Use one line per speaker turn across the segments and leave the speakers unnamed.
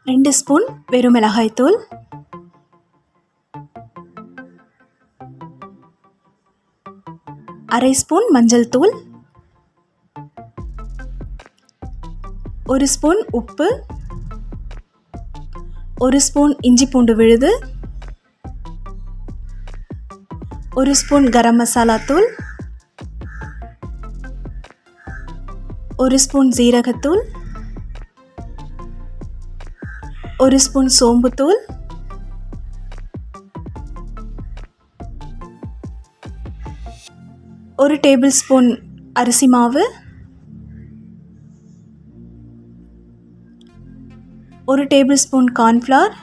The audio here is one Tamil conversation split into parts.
2 ஸ்பூன் வெறும் மிளகாய்த்தூள், 1/2 ஸ்பூன் மஞ்சள் தூள், 1 ஸ்பூன் உப்பு, 1 ஸ்பூன் இஞ்சி பூண்டு விழுது, 1 ஸ்பூன் கரம் மசாலா தூள், 1 ஸ்பூன் ஜீரகத்தூள், 1 ஸ்பூன் சோம்புத்தூள், 1 டேபிள் ஸ்பூன் அரிசி மாவு, 1 table spoon cornflour,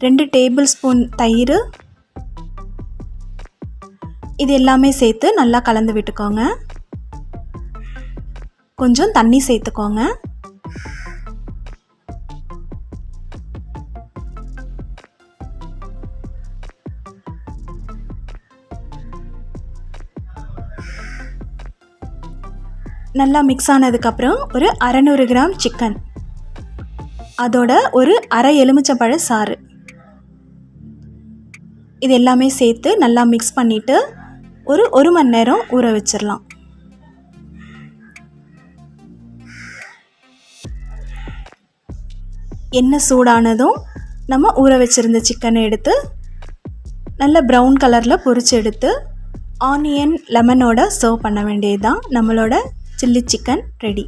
2 table spoon தயிர். இது எல்லாமே சேர்த்து நல்லா கலந்து விட்டுக்கோங்க. கொஞ்சம் தண்ணி சேர்த்துக்கோங்க. நல்லா மிக்ஸ் ஆனதுக்கப்புறம் ஒரு 600 கிராம் சிக்கன், அதோட ஒரு அரை எலுமிச்சம்பழ சாறு, இது எல்லாமே சேர்த்து நல்லா மிக்ஸ் பண்ணிவிட்டு ஒரு 1 மணி நேரம் ஊற வச்சிடலாம். எண்ணெய் சூடானதும் நம்ம ஊற வச்சுருந்த சிக்கனை எடுத்து நல்ல ப்ரௌன் கலரில் பொரிச்சு எடுத்து ஆனியன் லெமனோட சர்வ் பண்ண வேண்டியது தான். நம்மளோட சில்லி சிக்கன் ரெடி.